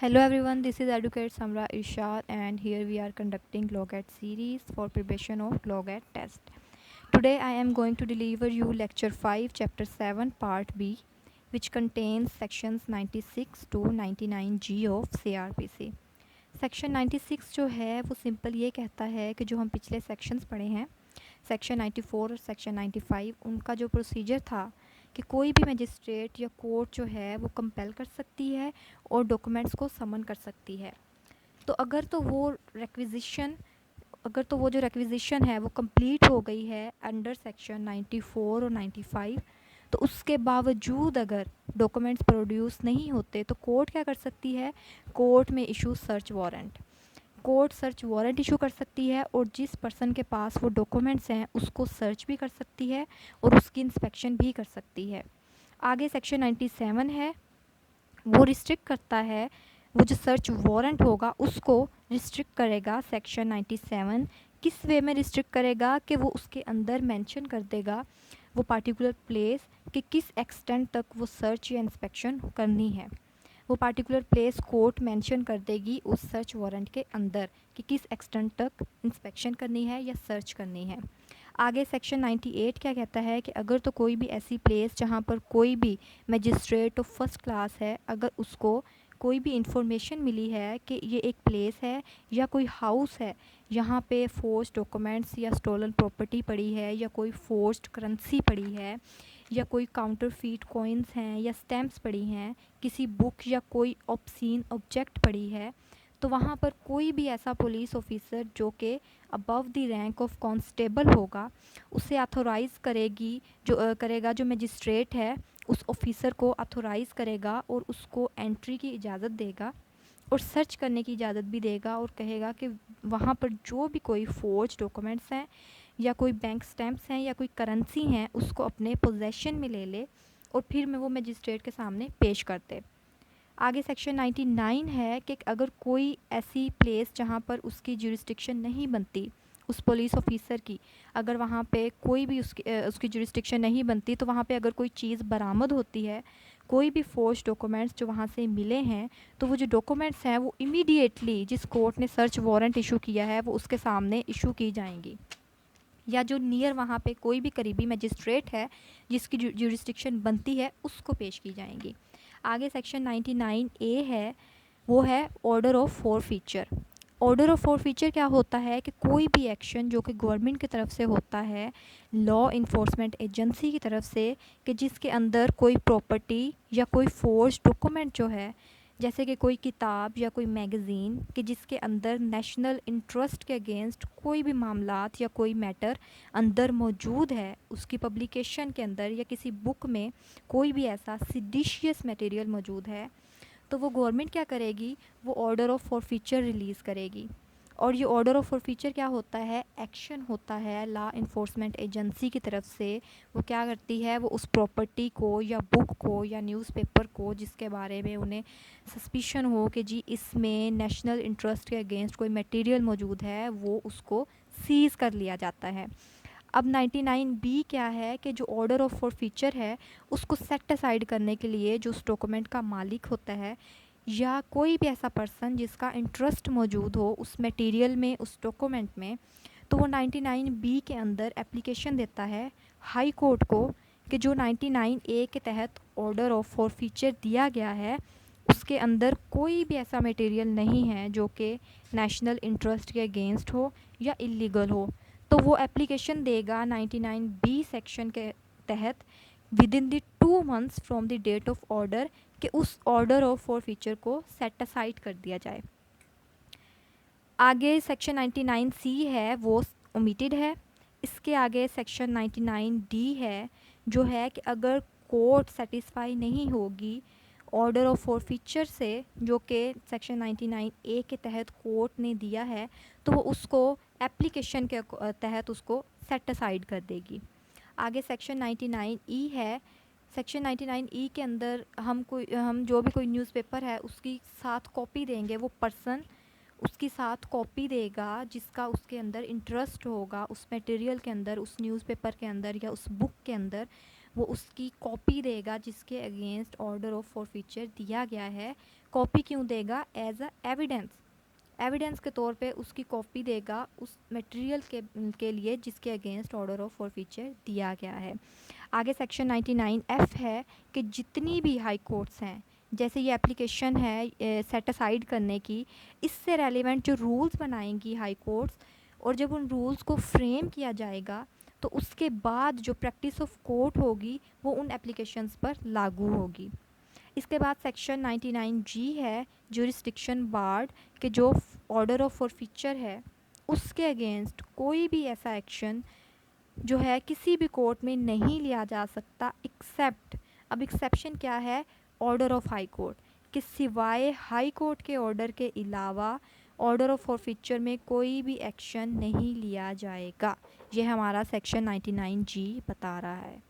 Hello everyone, this is Educate Samra Irshad and here we are conducting LOGAT series for preparation of LOGAT test. Today I am going to deliver you lecture 5 chapter 7 part B which contains sections 96 to 99G of CRPC. Section 96 जो है वो simple ये कहता है कि जो हम पिछले सेक्शंस पढ़े हैं सेक्शन 94 और सेक्शन 95 उनका जो प्रोसीजर था कि कोई भी मजिस्ट्रेट या कोर्ट जो है वो कंपेल कर सकती है और डॉक्यूमेंट्स को समन कर सकती है। तो अगर तो वो जो रिक्विजिशन है वो कंप्लीट हो गई है अंडर सेक्शन 94 और 95, तो उसके बावजूद अगर डॉक्यूमेंट्स प्रोड्यूस नहीं होते तो कोर्ट क्या कर सकती है, कोर्ट में issue search warrant. Court search warrant issue कर सकती है और जिस पर्सन के पास वो डॉक्यूमेंट्स हैं उसको सर्च भी कर सकती है और उसकी इंस्पेक्शन भी कर सकती है। आगे सेक्शन 97 है, वो रिस्ट्रिक्ट करता है, वो जो सर्च वारंट होगा उसको रिस्ट्रिक्ट करेगा। सेक्शन 97 किस वे में रिस्ट्रिक्ट करेगा कि वो उसके अंदर मेंशन कर देगा वो पार्टिकुलर प्लेस कि किस एक्सटेंट तक वो सर्च या इंस्पेक्शन करनी है। वो पार्टिकुलर प्लेस कोर्ट मेंशन कर देगी उस सर्च वारंट के अंदर कि किस एक्सटेंट तक इंस्पेक्शन करनी है या सर्च करनी है। आगे सेक्शन 98 क्या कहता है कि अगर तो कोई भी ऐसी प्लेस जहाँ पर कोई भी मजिस्ट्रेट ऑफ फर्स्ट क्लास है, अगर उसको कोई भी इंफॉर्मेशन मिली है कि ये एक प्लेस है या कोई हाउस है यहाँ पे फोर्स्ड डॉक्यूमेंट्स या स्टोलन प्रॉपर्टी पड़ी है या कोई फोर्स्ड करेंसी पड़ी है या कोई काउंटरफीट कॉइन्स हैं या स्टैम्प्स पड़ी हैं, किसी बुक या कोई ऑब्सीन ऑब्जेक्ट पड़ी है, तो वहाँ पर कोई भी ऐसा पुलिस ऑफिसर जो कि above the rank of constable होगा उसे अथोराइज़ करेगा जो मजिस्ट्रेट है उस ऑफिसर को अथोराइज़ करेगा और उसको एंट्री की इजाज़त देगा और सर्च करने की इजाज़त भी देगा और कहेगा कि वहाँ पर जो भी कोई फोर्ज डॉक्यूमेंट्स हैं या कोई बैंक स्टैम्प्स हैं या कोई करेंसी हैं उसको अपने पोजेशन में ले ले और फिर मैं वो मजिस्ट्रेट के सामने पेश करते। आगे सेक्शन 99 है कि अगर कोई ऐसी प्लेस जहाँ पर उसकी जुरिस्डिक्शन नहीं बनती उस पुलिस ऑफिसर की, अगर वहाँ पे कोई भी उसकी जुरिस्डिक्शन नहीं बनती तो वहाँ पे अगर कोई चीज़ बरामद होती है, कोई भी फोर्स डॉक्यूमेंट्स जो वहाँ से मिले हैं, तो वो जो डॉक्यूमेंट्स हैं वो इमीडिएटली जिस कोर्ट ने सर्च वारंट इशू किया है वो उसके सामने इशू की जाएंगी या जो नियर वहाँ पे कोई भी करीबी मजिस्ट्रेट है जिसकी जुरिस्डिक्शन बनती है उसको पेश की जाएंगी। आगे सेक्शन 99 ए है, वो है order of forfeiture. Order of forfeiture क्या होता है कि कोई भी एक्शन जो कि गवर्नमेंट की तरफ से होता है, लॉ इन्फोर्समेंट एजेंसी की तरफ से, कि जिसके अंदर कोई प्रॉपर्टी या कोई फोर्स डॉक्यूमेंट जो है जैसे कि कोई किताब या कोई मैगज़ीन कि जिसके अंदर नेशनल इंटरेस्ट के अगेंस्ट कोई भी मामलात या कोई मैटर अंदर मौजूद है, उसकी पब्लिकेशन के अंदर या किसी बुक में कोई भी ऐसा सिडिशियस मटेरियल मौजूद है, तो वो गवर्नमेंट क्या करेगी, वो ऑर्डर ऑफ फॉरफीचर रिलीज़ करेगी। और ये ऑर्डर ऑफ फॉरफीचर क्या होता है, एक्शन होता है लॉ इन्फोर्समेंट एजेंसी की तरफ से। वो क्या करती है, वो उस प्रॉपर्टी को या बुक को या न्यूज़पेपर को जिसके बारे में उन्हें सस्पिशन हो कि जी इसमें नेशनल इंटरेस्ट के अगेंस्ट कोई मटेरियल मौजूद है, वो उसको सीज़ कर लिया जाता है। अब 99B क्या है कि जो ऑर्डर ऑफ फॉरफीचर है उसको सेट असाइड करने के लिए जो उस डॉक्यूमेंट का मालिक होता है या कोई भी ऐसा पर्सन जिसका इंटरेस्ट मौजूद हो उस मटेरियल में, उस डॉक्यूमेंट में, तो वो 99B के अंदर एप्लीकेशन देता है हाई कोर्ट को कि जो 99A के तहत ऑर्डर ऑफ फॉरफीचर दिया गया है उसके अंदर कोई भी ऐसा मटेरियल नहीं है जो कि नेशनल इंटरेस्ट के अगेंस्ट हो या इलीगल हो। तो वो एप्लीकेशन देगा 99B सेक्शन के तहत within the 2 months from the date of order कि उस ऑर्डर ऑफ फॉरफीचर को सेट असाइड कर दिया जाए। आगे सेक्शन 99C है, वो ओमिटेड है। इसके आगे सेक्शन 99D है जो है कि अगर कोर्ट सेटिस्फाई नहीं होगी ऑर्डर ऑफ फॉरफीचर से जो कि सेक्शन 99A के तहत कोर्ट ने दिया है, तो वो उसको एप्लीकेशन के तहत उसको सेट असाइड कर देगी। आगे सेक्शन 99E है। सेक्शन 99E के अंदर हम जो भी कोई न्यूज़पेपर है उसकी साथ कॉपी देंगे, वो पर्सन उसकी साथ कॉपी देगा जिसका उसके अंदर इंटरेस्ट होगा उस मटेरियल के अंदर, उस न्यूज़पेपर के अंदर या उस बुक के अंदर, वो उसकी कॉपी देगा जिसके अगेंस्ट ऑर्डर ऑफ फॉरफीचर दिया गया है। कॉपी क्यों देगा? एज अ एविडेंस के तौर पे उसकी कॉपी देगा उस मटेरियल के लिए जिसके अगेंस्ट ऑर्डर ऑफ फॉरफीचर दिया गया है। आगे सेक्शन 99F है कि जितनी भी हाई कोर्ट्स हैं, जैसे ये एप्लीकेशन है सेट असाइड करने की, इससे रेलिवेंट जो रूल्स बनाएंगी हाई कोर्ट्स, और जब उन रूल्स को फ्रेम किया जाएगा तो उसके बाद जो प्रैक्टिस ऑफ कोर्ट होगी वो उन एप्लीकेशंस पर लागू होगी। इसके बाद सेक्शन 99G है ज्यूरिस्डिक्शन बार्ड, के जो ऑर्डर ऑफ फॉरफीचर है उसके अगेंस्ट कोई भी ऐसा एक्शन जो है किसी भी कोर्ट में नहीं लिया जा सकता एक्सेप्ट, अब एक्सेप्शन क्या है? ऑर्डर ऑफ हाई कोर्ट, कि सिवाय हाई कोर्ट के ऑर्डर के अलावा ऑर्डर ऑफ फॉरफीचर में कोई भी एक्शन नहीं लिया जाएगा। ये हमारा सेक्शन 99G बता रहा है।